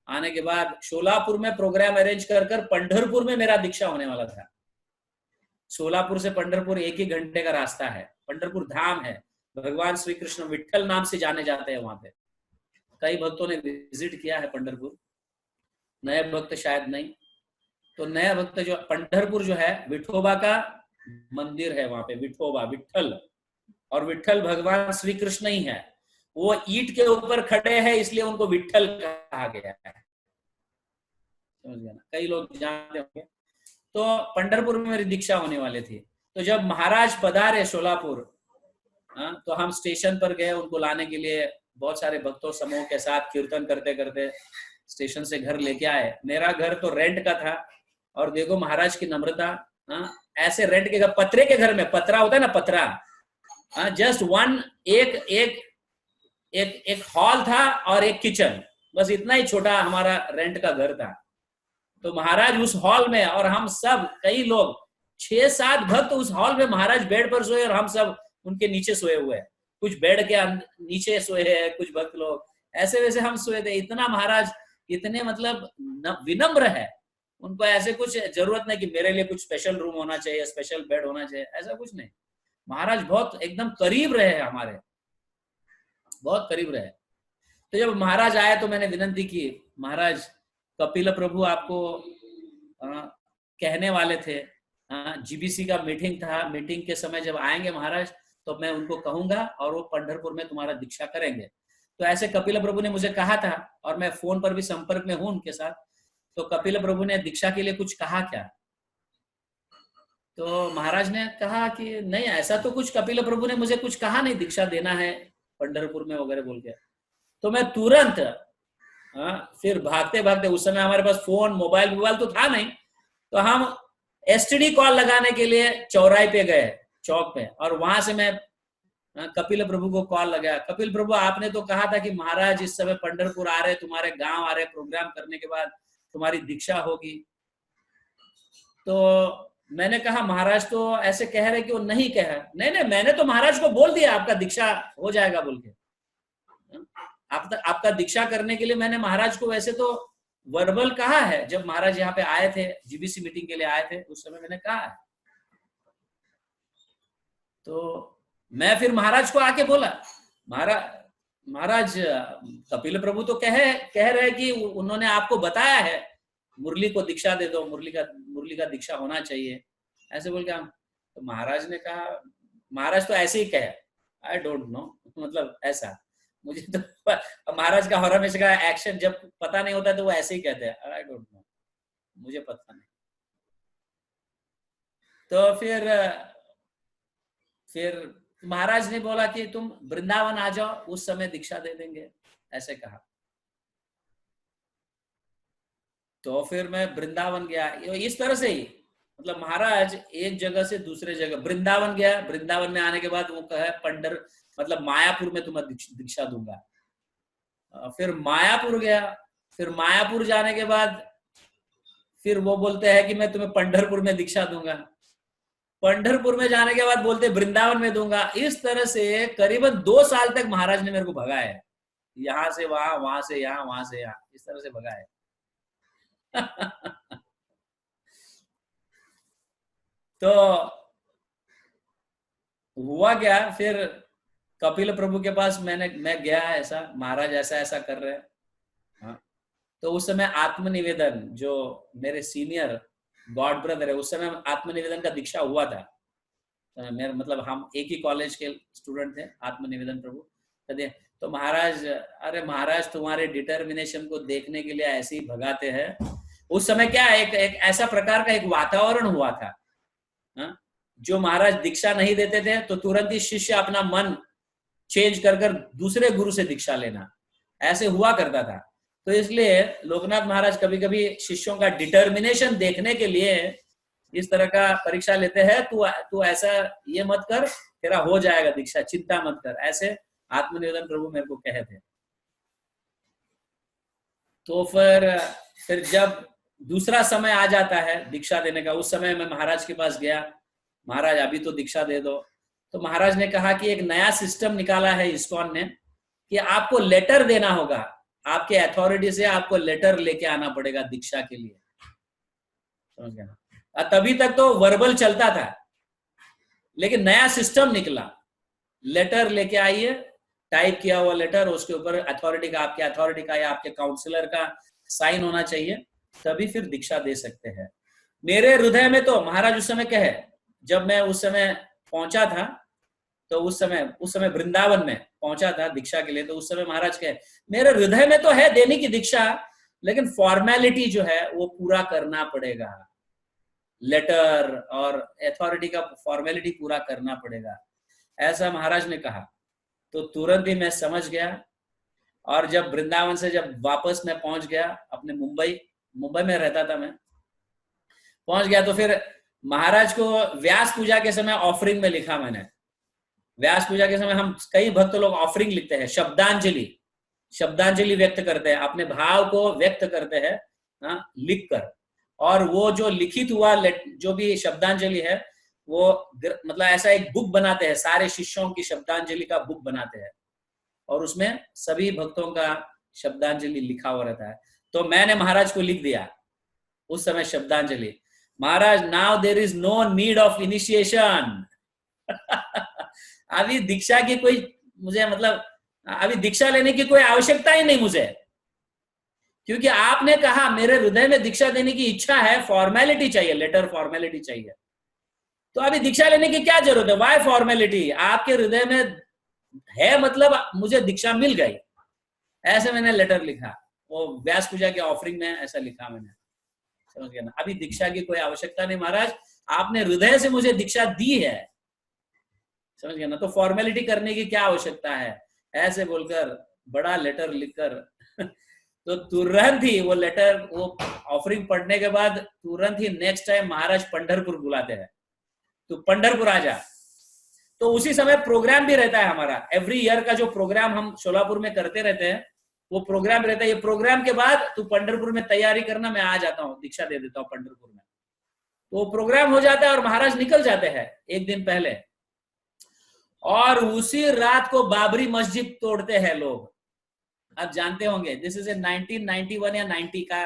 आने के बाद शोलापुर में प्रोग्राम अरेंज कर पंढरपुर में मेरा दीक्षा होने वाला था। शोलापुर से पंढरपुर 1 ही घंटे का रास्ता है। पंढरपुर धाम है, भगवान श्री कृष्ण विठल नाम से जाने जाते हैं वहां पे। कई भक्तों ने विजिट किया है पंढरपुर, नए भक्त शायद नहीं। तो नया भक्त जो पंढरपुर जो है, विठोबा का मंदिर है वहां पे, विठोबा विठल, और विठल भगवान श्री कृष्ण ही है। वो ईंट के ऊपर खड़े हैं इसलिए उनको विठल कहा गया है, समझ गया ना, कई लोग जानते होंगे। तो पंढरपुर में मेरी दीक्षा होने वाली थी। तो जब महाराज पधारे शोलापुर, तो हम स्टेशन पर गए उनको लाने के लिए। बहुत सारे भक्तों समूह के साथ कीर्तन करते करते स्टेशन से घर लेके आए। मेरा घर तो रेंट का था, और देखो महाराज की नम्रता, ऐसे रेंट के घर, पत्रे के घर में, पतरा होता है ना, पतरा, जस्ट एक हॉल था और एक किचन, बस इतना ही छोटा हमारा रेंट का घर था। तो महाराज उस हॉल में, और हम सब कई लोग 6-7 भक्त उस हॉल में, महाराज बेड पर सोए और हम सब उनके नीचे सोए हुए हैं। कुछ बेड के नीचे सोए हैं, कुछ भक्त लोग ऐसे वैसे हम सोए थे। इतना महाराज इतने मतलब विनम्र है, उनको ऐसे कुछ जरूरत नहीं कि मेरे लिए कुछ स्पेशल रूम होना चाहिए, स्पेशल बेड होना चाहिए, ऐसा कुछ नहीं। महाराज बहुत एकदम करीब रहे, हमारे बहुत करीब रहे। तो जब महाराज आए तो मैंने विनती की, महाराज कपिल प्रभु आपको कहने वाले थे, जीबीसी का मीटिंग था, मीटिंग के समय जब आएंगे महाराज तो मैं उनको कहूंगा और वो पंढरपुर में तुम्हारा दीक्षा करेंगे। तो ऐसे कपिल प्रभु ने मुझे कहा था, और मैं फोन पर भी संपर्क में हूं उनके साथ। तो कपिल प्रभु ने दीक्षा के लिए कुछ कहा क्या? तो महाराज ने कहा कि नहीं, ऐसा तो कुछ कपिल प्रभु ने मुझे कुछ कहा नहीं, दीक्षा देना है पंढरपुर में वगैरह बोल के। तो मैं तुरंत फिर भागते भागते, उस समय हमारे पास फोन मोबाइल तो था नहीं, तो हम एसटीडी कॉल लगाने के लिए चौराहे पे गए, चौक पे, और वहां से मैं कपिल प्रभु को कॉल लगाया। कपिल प्रभु, आपने तो कहा था कि महाराज इस समय पंढरपुर आ रहे, तुम्हारे गांव आ रहे, प्रोग्राम करने के बाद तुम्हारी दीक्षा होगी। तो मैंने कहा महाराज तो ऐसे कह रहे कि वो नहीं कह, नहीं, मैंने तो महाराज को बोल दिया आपका दीक्षा हो जाएगा बोल के। आपका दीक्षा करने के लिए मैंने महाराज को वैसे तो वर्बल कहा है, जब महाराज यहाँ पे आए थे, जीबीसी मीटिंग के लिए आए थे, उस समय मैंने कहा है। तो मैं फिर महाराज को आके बोला, महाराज कपिल प्रभु तो कह रहे कि उन्होंने आपको बताया है मुरली को दीक्षा दे दो, मुरली का दीक्षा होना चाहिए, ऐसे बोल के हम। तो महाराज ने कहा, महाराज तो ऐसे ही कहे, आई डोंट नो, मतलब ऐसा मुझे तो महाराज का हमेशा का एक्शन जब पता नहीं होता तो वो ऐसे ही कहते हैं, आई डोंट नो, मुझे पता नहीं। तो फिर महाराज ने बोला कि तुम वृंदावन आ जाओ, उस समय दीक्षा दे देंगे, ऐसे कहा। तो फिर मैं वृंदावन गया, इस तरह से ही, मतलब महाराज एक जगह से दूसरे जगह, वृंदावन गया, वृंदावन में आने के बाद वो कहे मतलब मायापुर में तुम्हें दीक्षा दूंगा। फिर मायापुर गया, फिर मायापुर जाने के बाद फिर वो बोलते हैं कि मैं तुम्हें पंढरपुर में दीक्षा दूंगा। पंढरपुर में जाने के बाद बोलते वृंदावन में दूंगा। इस तरह से करीबन 2 साल तक महाराज ने मेरे को भगाया है, यहां से वहां, वहां से यहाँ, वहां से यहाँ, इस तरह से भगाया है। तो हुआ क्या, फिर कपिल प्रभु के पास मैं गया, ऐसा महाराज ऐसा कर रहे हैं। हाँ, तो उस समय आत्मनिवेदन, जो मेरे सीनियर गॉड ब्रदर है, उस समय आत्मनिवेदन का दीक्षा हुआ था। तो मेरे मतलब हम एक ही कॉलेज के स्टूडेंट थे, आत्मनिवेदन प्रभु। तो महाराज, अरे महाराज तुम्हारे डिटर्मिनेशन को देखने के लिए ऐसे ही भगाते हैं। उस समय क्या एक ऐसा प्रकार का एक वातावरण हुआ था, जो महाराज दीक्षा नहीं देते थे तो तुरंत ही शिष्य अपना मन चेंज कर दूसरे गुरु से दीक्षा लेना, ऐसे हुआ करता था। तो इसलिए लोकनाथ महाराज कभी कभी शिष्यों का डिटर्मिनेशन देखने के लिए इस तरह का परीक्षा लेते हैं, तू ऐसा ये मत कर, तेरा हो जाएगा दीक्षा, चिंता मत कर, ऐसे आत्मनिवेदन प्रभु मेरे को कहे थे। तो फिर जब दूसरा समय आ जाता है दीक्षा देने का, उस समय मैं महाराज के पास गया, महाराज अभी तो दीक्षा दे दो। तो महाराज ने कहा कि एक नया सिस्टम निकाला है इस्कॉन ने कि आपको लेटर देना होगा, आपके अथॉरिटी से आपको लेटर लेके आना पड़ेगा दीक्षा के लिए, समझ गया। तभी तक तो वर्बल चलता था, लेकिन नया सिस्टम निकला, लेटर लेके आइए, टाइप किया हुआ लेटर, उसके ऊपर अथॉरिटी का, आपके अथॉरिटी का या आपके काउंसलर का साइन होना चाहिए, तभी फिर दीक्षा दे सकते हैं। मेरे हृदय में तो महाराज उस समय कहे, जब मैं उस समय पहुंचा था, तो उस समय वृंदावन में पहुंचा था दीक्षा के लिए, तो उस समय महाराज कहे मेरे हृदय में तो है देने की दीक्षा, लेकिन फॉर्मेलिटी जो है वो पूरा करना पड़ेगा, लेटर और अथॉरिटी का फॉर्मेलिटी पूरा करना पड़ेगा, ऐसा महाराज ने कहा। तो तुरंत ही मैं समझ गया, और जब वृंदावन से जब वापस मैं पहुंच गया अपने मुंबई में रहता था मैं, पहुंच गया, तो फिर महाराज को व्यास पूजा के समय ऑफरिंग में लिखा मैंने। व्यास पूजा के समय हम कई भक्त लोग ऑफरिंग लिखते हैं, शब्दांजलि व्यक्त करते हैं, अपने भाव को व्यक्त करते हैं लिखकर, और वो जो लिखित हुआ जो भी शब्दांजलि है वो मतलब ऐसा एक बुक बनाते हैं, सारे शिष्यों की शब्दांजलि का बुक बनाते हैं, और उसमें सभी भक्तों का शब्दांजलि लिखा हुआ रहता है। तो मैंने महाराज को लिख दिया उस समय शब्दांजलि, Maharaj now there is no need of initiation. अभी दीक्षा की कोई मुझे मतलब अभी दीक्षा लेने की कोई आवश्यकता ही नहीं मुझे, क्योंकि आपने कहा मेरे हृदय में दीक्षा देने की इच्छा है, फॉर्मेलिटी चाहिए, लेटर फॉर्मेलिटी चाहिए, तो अभी दीक्षा लेने की क्या जरूरत है, वाई फॉर्मेलिटी, आपके हृदय में है मतलब मुझे दीक्षा मिल गई, ऐसे मैंने लेटर लिखा, वो व्यास पूजा के ऑफरिंग में ऐसा लिखा मैंने, समझ गया ना। अभी दीक्षा की कोई आवश्यकता नहीं महाराज, आपने हृदय से मुझे दीक्षा दी है, समझ गया ना, तो फॉर्मेलिटी करने की क्या आवश्यकता है, ऐसे बोलकर बड़ा लेटर लिखकर तो तुरंत ही वो लेटर, वो ऑफरिंग पढ़ने के बाद तुरंत ही नेक्स्ट टाइम महाराज पंढरपुर बुलाते हैं, तो पंढरपुर आ जा। तो उसी समय प्रोग्राम भी रहता है हमारा, एवरी ईयर का जो प्रोग्राम हम शोलापुर में करते रहते हैं वो प्रोग्राम रहता है। ये प्रोग्राम के बाद तू पंढरपुर में तैयारी करना, मैं आ जाता हूँ, दीक्षा दे देता हूँ पंढरपुर में। तो प्रोग्राम हो जाता है और महाराज निकल जाते हैं एक दिन पहले, और उसी रात को बाबरी मस्जिद तोड़ते हैं लोग। आप जानते होंगे, दिस इज 1991 या 90 का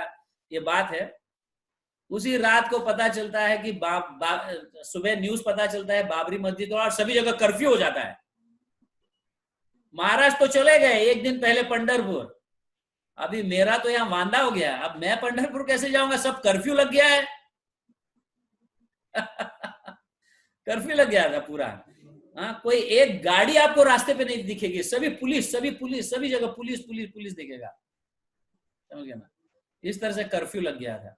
ये बात है। उसी रात को पता चलता है कि सुबह न्यूज पता चलता है बाबरी मस्जिद और सभी जगह कर्फ्यू हो जाता है। महाराज तो चले गए एक दिन पहले पंढरपुर, अभी मेरा तो यहाँ वांदा हो गया, अब मैं पंढरपुर कैसे जाऊंगा, सब कर्फ्यू लग गया है। कर्फ्यू लग गया था पूरा। हाँ, कोई एक गाड़ी आपको रास्ते पे नहीं दिखेगी, सभी पुलिस सभी जगह पुलिस दिखेगा, समझ गया ना। इस तरह से कर्फ्यू लग गया था।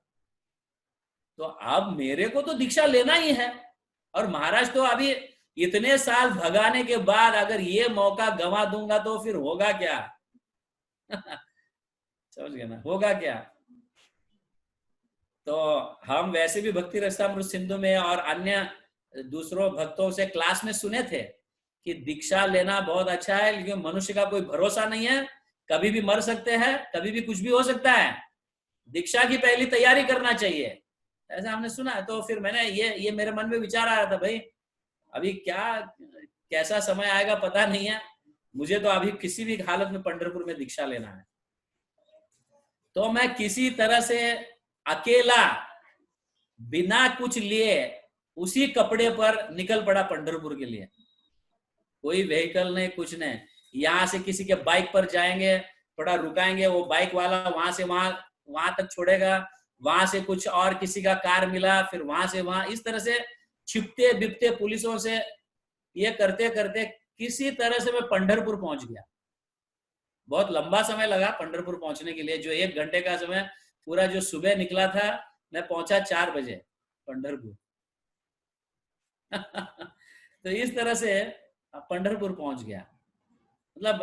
तो अब मेरे को तो दीक्षा लेना ही है, और महाराज तो अभी इतने साल भगाने के बाद अगर ये मौका गंवा दूंगा तो फिर होगा क्या। समझ गया ना, होगा क्या। तो हम वैसे भी भक्ति रसामृत सिंधु में और अन्य दूसरों भक्तों से क्लास में सुने थे कि दीक्षा लेना बहुत अच्छा है, लेकिन मनुष्य का कोई भरोसा नहीं है, कभी भी मर सकते हैं, कभी भी कुछ भी हो सकता है, दीक्षा की पहली तैयारी करना चाहिए, ऐसा हमने सुना है। तो फिर मैंने ये मेरे मन में विचार आ रहा था, भाई अभी कैसा समय आएगा पता नहीं है, मुझे तो अभी किसी भी हालत में पंढरपुर में दीक्षा लेना है। तो मैं किसी तरह से अकेला बिना कुछ लिए उसी कपड़े पर निकल पड़ा पंढरपुर के लिए। कोई व्हीकल नहीं, कुछ नहीं, यहाँ से किसी के बाइक पर जाएंगे, थोड़ा रुकाएंगे, वो बाइक वाला वहां से वहां तक छोड़ेगा, वहां से कुछ और किसी का कार मिला, फिर वहां से वहां, इस तरह से छिपते बिपते पुलिसों से ये करते करते किसी तरह से मैं पंढरपुर पहुंच गया। बहुत लंबा समय लगा पंढरपुर पहुंचने के लिए, जो 1 घंटे का समय पूरा जो सुबह निकला था, मैं पहुंचा 4 बजे पंढरपुर। तो इस तरह से पंढरपुर पहुंच गया। मतलब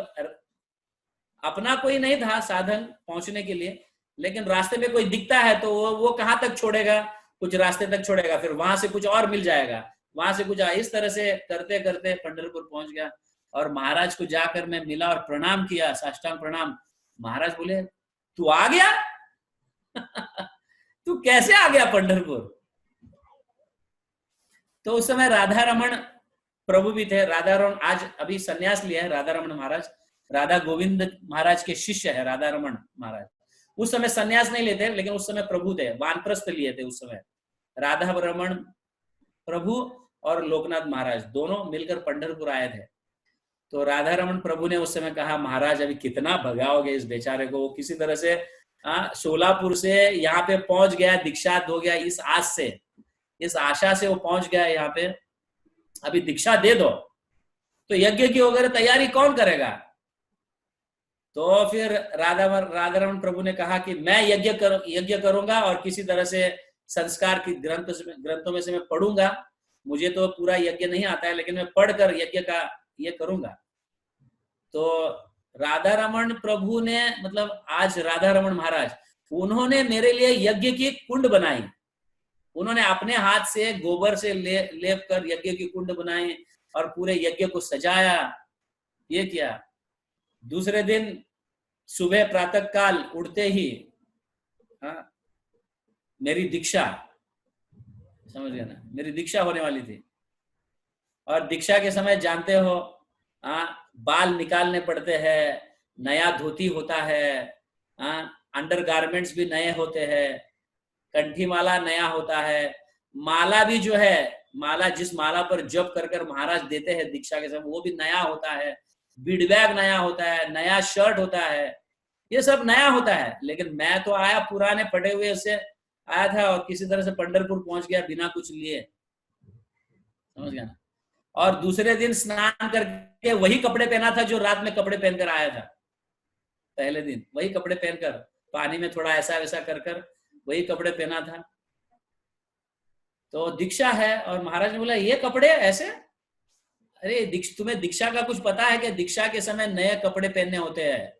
अपना कोई नहीं था साधन पहुंचने के लिए, लेकिन रास्ते में कोई दिखता है तो वो कहाँ तक छोड़ेगा, कुछ रास्ते तक छोड़ेगा, फिर वहां से कुछ और मिल जाएगा, वहां से कुछ, इस तरह से करते करते पंढरपुर पहुंच गया। और महाराज को जाकर मैं मिला और प्रणाम किया, साष्टांग प्रणाम। महाराज बोले, तू आ गया? तू कैसे आ गया पंढरपुर? तो उस समय राधा रमन प्रभु भी थे। राधा रमन आज अभी सन्यास लिया है, राधा रमन महाराज राधा गोविंद महाराज के शिष्य है राधा रमन महाराज। उस समय सन्यास नहीं लेते, लेकिन उस समय प्रभु थे, वानप्रस्थ लिए थे उस समय। राधा रमन प्रभु और लोकनाथ महाराज दोनों मिलकर पंढरपुर आए थे। तो राधा रमन प्रभु ने उस समय कहा, महाराज अभी कितना भगाओगे इस बेचारे को, वो किसी तरह से सोलापुर से यहाँ पे पहुंच गया, दीक्षात हो गया, इस आस से, इस आशा से वो पहुंच गया यहाँ पे, अभी दीक्षा दे दो। तो यज्ञ की वगैरह तैयारी कौन करेगा? तो फिर राधा रमन प्रभु ने कहा कि मैं यज्ञ करूंगा और किसी तरह से संस्कार की ग्रंथों में से मैं पढ़ूंगा, मुझे तो पूरा यज्ञ नहीं आता है, लेकिन मैं पढ़कर यज्ञ का ये करूंगा। तो राधा रमन प्रभु ने, मतलब आज राधा रमन महाराज, उन्होंने मेरे लिए यज्ञ की कुंड बनाई। उन्होंने अपने हाथ से गोबर से लेप कर यज्ञ की कुंड बनाई और पूरे यज्ञ को सजाया, ये किया। दूसरे दिन सुबह प्रातः काल उठते ही मेरी दीक्षा, समझ गया ना, मेरी दीक्षा होने वाली थी। और दीक्षा के समय जानते हो बाल निकालने पड़ते हैं, नया धोती होता है, अंडर गारमेंट्स भी नए होते हैं, कंठी माला नया होता है, माला भी जो है, माला जिस माला पर जप कर कर महाराज देते हैं दीक्षा के समय, वो भी नया होता है, बीड बैग नया होता है, नया शर्ट होता है, ये सब नया होता है। लेकिन मैं तो आया पुराने फटे हुए से आया था और किसी तरह से पंढरपुर पहुंच गया बिना कुछ लिए, समझ गया ना। और दूसरे दिन स्नान करके वही कपड़े पहना था जो रात में कपड़े पहनकर आया था। पहले दिन वही कपड़े पहनकर, पानी में थोड़ा ऐसा वैसा कर कर वही कपड़े पहना था। तो दीक्षा है और महाराज ने बोला, ये कपड़े ऐसे? अरे तुम्हें दीक्षा का कुछ पता है क्या? दीक्षा के समय नए कपड़े पहनने होते हैं,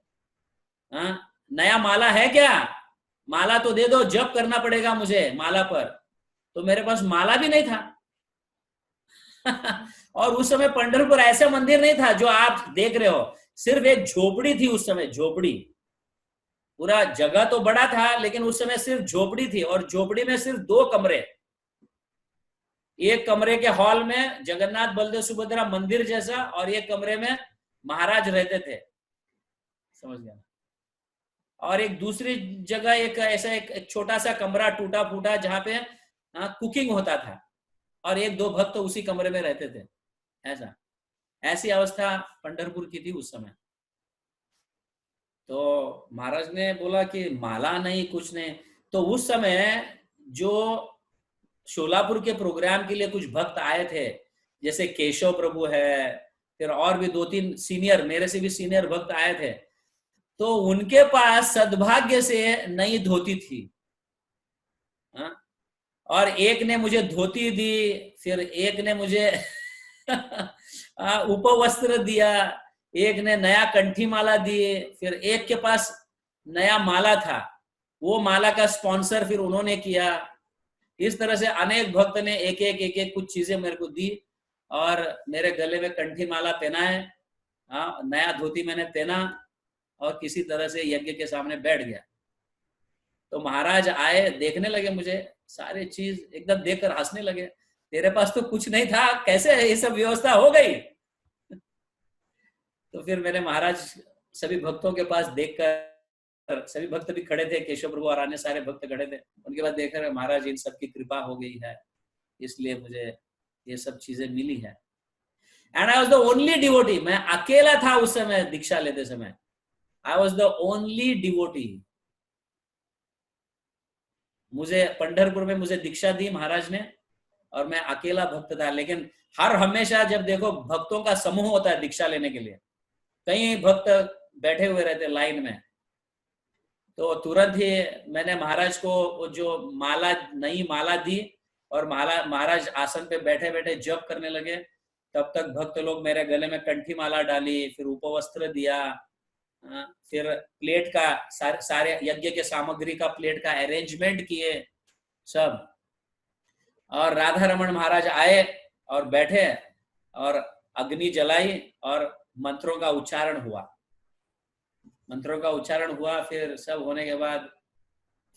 नया माला है क्या, माला तो दे दो, जप करना पड़ेगा मुझे माला पर। तो मेरे पास माला भी नहीं था। और उस समय पंढरपुर ऐसा मंदिर नहीं था जो आप देख रहे हो, सिर्फ एक झोपड़ी थी उस समय, झोपड़ी। पूरा जगह तो बड़ा था लेकिन उस समय सिर्फ झोपड़ी थी, और झोपड़ी में सिर्फ 2 कमरे। एक कमरे के हॉल में जगन्नाथ बलदेव सुभद्रा मंदिर जैसा, और एक कमरे में महाराज रहते थे, समझ गया। और एक दूसरी जगह एक ऐसा एक छोटा सा कमरा टूटा फूटा जहां पे कुकिंग होता था, और 1-2 भक्त तो उसी कमरे में रहते थे। ऐसी अवस्था पंढरपुर की थी उस समय। तो महाराज ने बोला कि माला नहीं, कुछ नहीं। तो उस समय जो शोलापुर के प्रोग्राम के लिए कुछ भक्त आए थे, जैसे केशव प्रभु है, फिर और भी 2-3 सीनियर, मेरे से भी सीनियर भक्त आए थे। तो उनके पास सद्भाग्य से नई धोती थी, और एक ने मुझे धोती दी, फिर एक ने मुझे उपवस्त्र दिया, एक ने नया कंठी माला दिए, फिर एक के पास नया माला था, वो माला का स्पॉन्सर फिर उन्होंने किया। इस तरह से अनेक भक्त ने एक एक कुछ चीजें मेरे को दी, और मेरे गले में कंठी माला पहना है, नया धोती मैंने पहना, और किसी तरह से यज्ञ के सामने बैठ गया। तो महाराज आए, देखने लगे मुझे, सारी चीज एकदम देखकर हंसने लगे, तेरे पास तो कुछ नहीं था, कैसे ये सब व्यवस्था हो गई। तो फिर मैंने महाराज सभी भक्तों के पास देखकर, सभी भक्त भी खड़े थे, केशव प्रभु और अन्य सारे भक्त खड़े थे, उनके बाद देखकर महाराज इन सब की कृपा हो गई है, इसलिए मुझे ये सब चीजें मिली है। And I was the only devotee, मैं अकेला था उस समय दीक्षा लेते समय, I was the only devotee. मुझे पंढरपुर में मुझे दीक्षा दी महाराज ने, और मैं अकेला भक्त था। लेकिन हर हमेशा जब देखो भक्तों का समूह होता है दीक्षा लेने के लिए, कई भक्त बैठे हुए रहते लाइन में, तो तुरंत ही मैंने महाराज को जो माला, नई माला दी, और महाराज आसन पे बैठे बैठे जप करने लगे। तब तक भक्त लोग मेरे गले में कंठी माला डाली, फिर उपवस्त्र दिया, फिर प्लेट का सारे यज्ञ के सामग्री का प्लेट का अरेंजमेंट किए सब। और राधा रमन महाराज आए और बैठे, और अग्नि जलाई, और मंत्रों का उच्चारण हुआ। मंत्रों का उच्चारण हुआ, फिर सब होने के बाद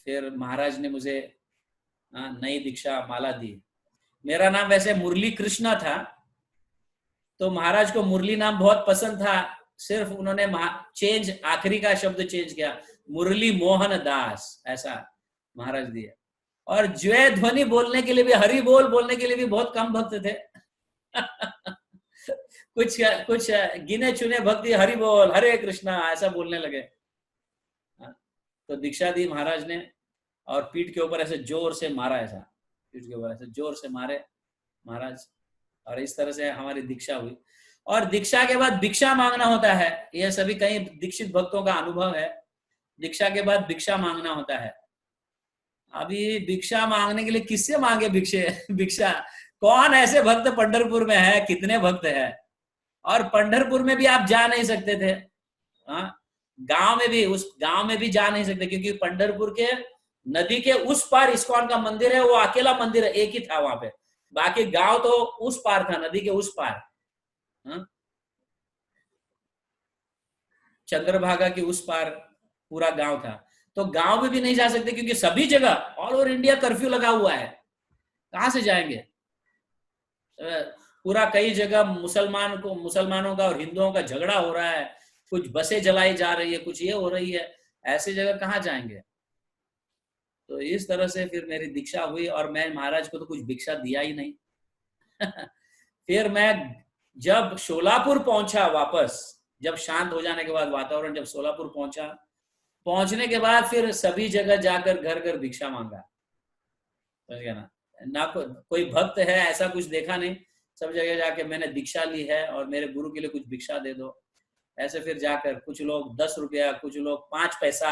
फिर महाराज ने मुझे नई दीक्षा माला दी। मेरा नाम वैसे मुरली कृष्णा था, तो महाराज को मुरली नाम बहुत पसंद था, सिर्फ उन्होंने चेंज, आखिरी का शब्द चेंज किया, मुरली मोहन दास, ऐसा महाराज दिए। और जय ध्वनि बोलने के लिए भी, हरि बोल बोलने के लिए भी बहुत कम भक्त थे। कुछ गिने चुने भक्ति हरि बोल, हरे कृष्णा, ऐसा बोलने लगे। तो दीक्षा दी महाराज ने, और पीठ के ऊपर ऐसे जोर से मारा, ऐसा पीठ के ऊपर ऐसे जोर से मारे महाराज, और इस तरह से हमारी दीक्षा हुई। और दीक्षा के बाद भिक्षा मांगना होता है, यह सभी कई दीक्षित भक्तों का अनुभव है। दीक्षा के बाद भिक्षा मांगना होता है। अभी भिक्षा मांगने के लिए किससे मांगे भिक्षा? कौन ऐसे भक्त पंढरपुर में है, कितने भक्त है? और पंढरपुर में भी आप जा नहीं सकते थे, गांव में भी, उस गांव में भी जा नहीं सकते, क्योंकि पंढरपुर के नदी के उस पार इस्कॉन का मंदिर है, वो अकेला मंदिर है, एक ही था वहां पे। बाकी गांव तो उस पार था, नदी के उस पार, चंद्रभागा की उस पार पूरा गांव था। तो गांव में भी नहीं जा सकते, क्योंकि सभी जगह ऑल ओवर इंडिया कर्फ्यू लगा हुआ है, कहां से जाएंगे? पूरा कई जगह मुसलमानों का और हिंदुओं का झगड़ा हो रहा है, कुछ बसें जलाई जा रही है, कुछ ये हो रही है, ऐसी जगह कहाँ जाएंगे? तो इस तरह से फिर मेरी दीक्षा हुई, और मैं महाराज को तो कुछ भिक्षा दिया ही नहीं। फिर मैं जब शोलापुर पहुंचा वापस, जब शांत हो जाने के बाद वातावरण, जब शोलापुर पहुंचने के बाद फिर सभी जगह जाकर घर घर भिक्षा मांगा, समझ गया ना कोई भक्त है ऐसा कुछ देखा नहीं, सब जगह जाके मैंने दीक्षा ली है, और मेरे गुरु के लिए कुछ भिक्षा दे दो, ऐसे फिर जाकर कुछ लोग 10 रुपया, कुछ लोग 5 पैसा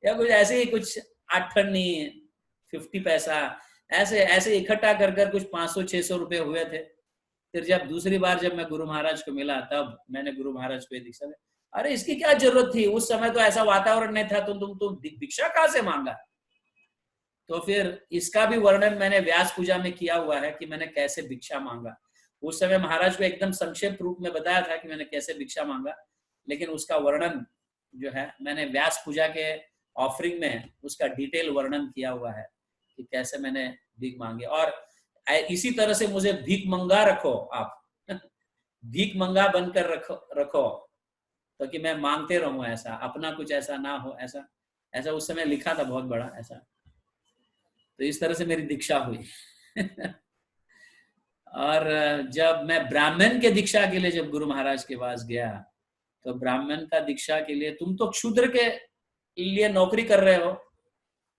या कुछ ऐसे ही, कुछ 8 अन्नी 50 पैसा, ऐसे इकट्ठा कर कुछ 500-600 रुपए हुए थे। फिर जब दूसरी बार जब मैं गुरु महाराज को मिला, तब मैंने गुरु महाराज को दीक्षा दी। अरे इसकी क्या जरूरत थी, उस समय तो ऐसा वातावरण नहीं था, तुम भिक्षा कहाँ से मांगा। तो फिर इसका भी वर्णन मैंने व्यास पूजा में किया हुआ है कि मैंने कैसे भिक्षा मांगा। उस समय महाराज को एकदम संक्षिप्त रूप में बताया था कि मैंने कैसे भिक्षा मांगा, लेकिन उसका वर्णन जो है मैंने व्यास पूजा के ऑफरिंग में उसका डिटेल वर्णन किया हुआ है कि कैसे मैंने भीख मांगी। और इसी तरह से मुझे भीख मंगा रखो आप भीख मंगा बनकर रखो तो कि मैं मांगते रहूं, ऐसा अपना कुछ ऐसा ना हो, ऐसा उस समय लिखा था बहुत बड़ा ऐसा। तो इस तरह से मेरी दीक्षा हुई और जब मैं ब्राह्मण के दीक्षा के लिए जब गुरु महाराज के पास गया, तो ब्राह्मण का दीक्षा के लिए तुम तो क्षुद्र के लिए नौकरी कर रहे हो,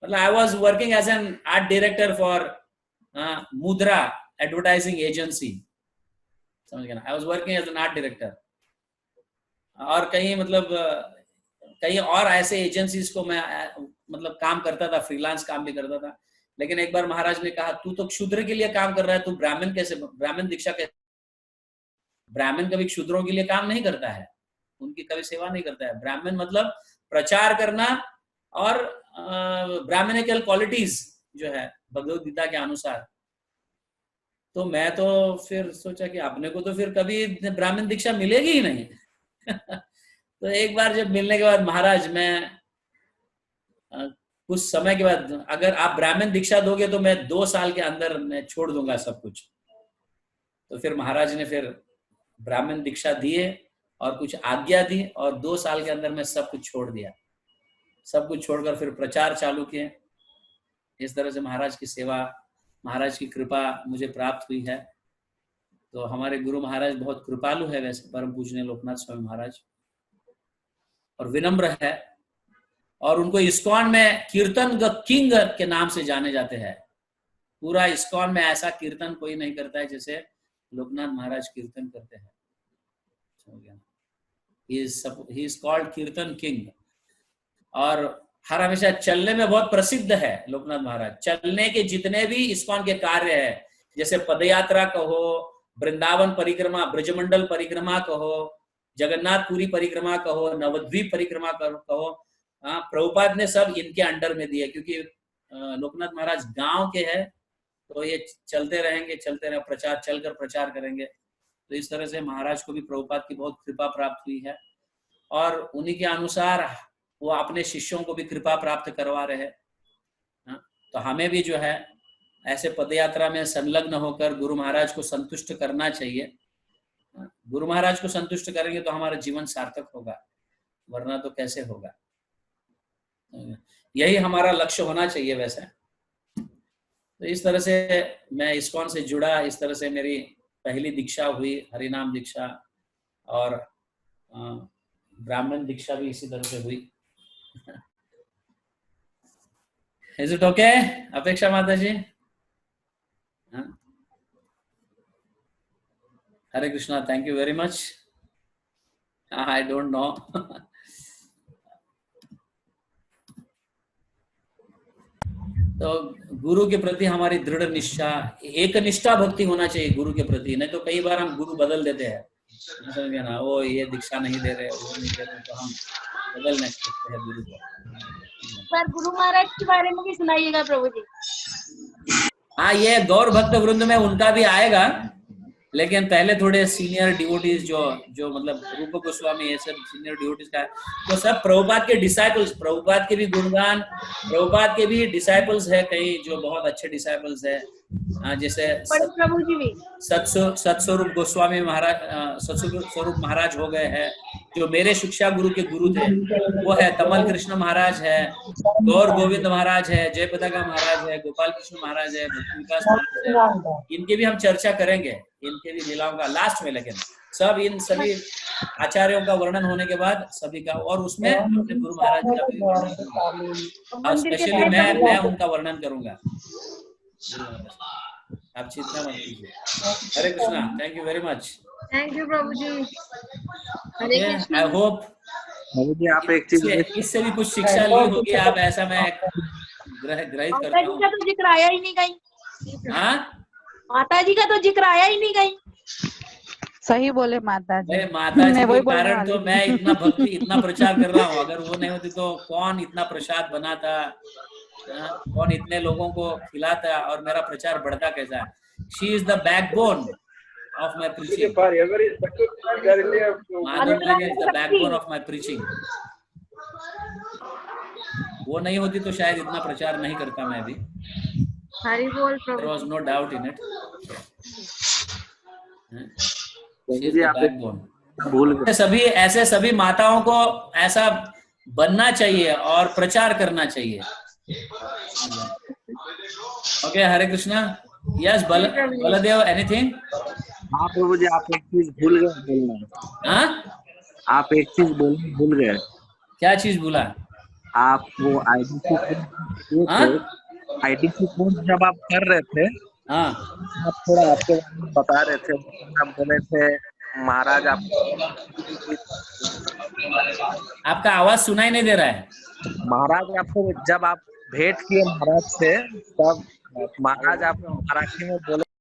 मतलब I was working as an art director for Mudra advertising agency, समझ गया ना। I was working as an art director और कहीं और ऐसे एजेंसीज को मैं मतलब काम करता था, फ्रीलांस काम भी करता था। लेकिन एक बार महाराज ने कहा तू तो क्षुद्र के लिए काम कर रहा है, तू ब्राह्मण कैसे, ब्राह्मण दीक्षा कैसे। ब्राह्मण कभी क्षुद्रों के लिए काम नहीं करता है, उनकी कभी सेवा नहीं करता है। ब्राह्मण मतलब प्रचार करना और ब्राह्मणिकल क्वालिटीज जो है भगवद गीता के अनुसार। तो मैं तो फिर सोचा कि अपने को तो फिर कभी ब्राह्मण दीक्षा मिलेगी ही नहीं तो एक बार जब मिलने के बाद महाराज, मैं कुछ समय के बाद, अगर आप ब्राह्मण दीक्षा दोगे तो मैं 2 साल के अंदर मैं छोड़ दूंगा सब कुछ। तो फिर महाराज ने फिर ब्राह्मण दीक्षा दिए और कुछ आज्ञा दी और 2 साल के अंदर मैं सब कुछ छोड़ दिया। सब कुछ छोड़कर फिर प्रचार चालू किए। इस तरह से महाराज की सेवा, महाराज की कृपा मुझे प्राप्त हुई है। तो हमारे गुरु महाराज बहुत कृपालु है वैसे, परम पूजनीय लोकनाथ स्वामी महाराज, और विनम्र है। और उनको इस्कॉन में कीर्तन द किंग के नाम से जाने जाते हैं। पूरा इस्कॉन में ऐसा कीर्तन कोई नहीं करता है जैसे लोकनाथ महाराज कीर्तन करते हैं। ही इज कॉल्ड कीर्तन किंग। और हर हमेशा चलने में बहुत प्रसिद्ध है लोकनाथ महाराज। चलने के जितने भी इस्कॉन के कार्य है, जैसे पदयात्रा कहो, वृंदावन परिक्रमा, ब्रजमंडल परिक्रमा कहो, जगन्नाथपुरी परिक्रमा कहो, नवद्वीप परिक्रमा कहो, प्रभुपाद ने सब इनके अंडर में दिए। क्योंकि लोकनाथ महाराज गांव के हैं तो ये चलते रहेंगे, प्रचार चलकर प्रचार करेंगे। तो इस तरह से महाराज को भी प्रभुपाद की बहुत कृपा प्राप्त हुई है और उन्हीं के अनुसार वो अपने शिष्यों को भी कृपा प्राप्त करवा रहे हैं। तो हमें भी जो है ऐसे पदयात्रा में संलग्न होकर गुरु महाराज को संतुष्ट करना चाहिए। गुरु महाराज को संतुष्ट करेंगे तो हमारा जीवन सार्थक होगा, वरना तो कैसे होगा। यही हमारा लक्ष्य होना चाहिए वैसे। तो इस तरह से मैं इस्कॉन से जुड़ा, इस तरह से मेरी पहली दीक्षा हुई, हरिनाम दीक्षा, और ब्राह्मण दीक्षा भी इसी तरह से हुई। Is it okay, अपेक्षा माता जी? Hare Krishna, thank you very much. I don't know तो गुरु के प्रति हमारी दृढ़ निष्ठा, एक निष्ठा भक्ति होना चाहिए गुरु के प्रति। नहीं तो कई बार हम गुरु बदल देते हैं, समझ गए ना, वो ये दीक्षा नहीं दे रहे, वो नहीं दे रहे, तो हम बदल नहीं सकते हैं गुरु को। सर गुरु महाराज के बारे में भी सुनाइएगा प्रभु जी। हाँ, ये गौर भक्त वृंद में उनका भी आएगा, लेकिन पहले थोड़े सीनियर डिवोटीज जो मतलब रूप गोस्वामी, ये सब सीनियर डिवोटीज का है। तो सब प्रभुपाद के डिसाइपल्स, प्रभुपाद के भी गुणगान, प्रभुपाद के भी डिसाइपल्स है कई जो बहुत अच्छे डिसाइपल्स है। जैसे प्रभु जी भी सतस्वरूप गोस्वामी महाराज, सतस्वरूप महाराज हो गए हैं जो मेरे शिक्षा गुरु के गुरु थे, वो है तमल कृष्ण महाराज है, गौर गोविंद महाराज है, जय पताका महाराज है, गोपाल कृष्ण महाराज है, भक्ति विकास महाराज है। इनकी भी हम चर्चा करेंगे, इनके भी लीलाओं का लास्ट में। लेकिन सब इन सभी आचार्यों का वर्णन होने के बाद सभी का, और उसमें अपने गुरु महाराज का भी वर्णन करूंगा, स्पेशली मैं उनका वर्णन करूंगा। आप चिंता मत कीजिए। Hare Krishna, thank you very much. Thank you Prabhu ji. Hare Krishna. I hope आप एक चीज इससे भी कुछ शिक्षा ली होगी आप, ऐसा मैं ग्रहित करता हूँ। माता जी का तो जिक्र आया ही नहीं कहीं। हाँ, माता जी का तो जिक्र आया ही नहीं कहीं। सही बोले माता जी। माता जी मैं के वही बोलने कारण वाली तो थी। मैं इतना भक्ति इतना प्रचार कर रहा हूँ। अगर वो नहीं होती तो कौन इतना प्रसाद बनाता, कौन इतने लोगों को खिलाता और मेरा प्रचार बढ़ता कैसा। She is the backbone of my preaching. Madhav ji is the backbone of my preaching. वो नहीं होती तो शायद इतना प्रचार नहीं करता मैं भी। हरि बोल There Prabhu. was no doubt in it. She is ji the आप backbone. भूल गए। सभी ऐसे सभी माताओं को ऐसा बनना चाहिए और प्रचार करना चाहिए। Okay, Hare Krishna. Yes Baldev, anything? हाँ प्रभु जी, आप एक चीज भूल गए बोलना। हाँ, आप एक चीज बोलना भूल गए। क्या चीज भूला? आप वो आईडीसी कोर्स जब आप कर रहे थे, हाँ, आप थोड़ा आपके बारे में बता रहे थे। आप बोले थे महाराज आप, आपका आवाज सुनाई नहीं दे रहा है। महाराज आपको जब आप भेंट किए महाराज से, तब महाराज आपको मराठी में बोले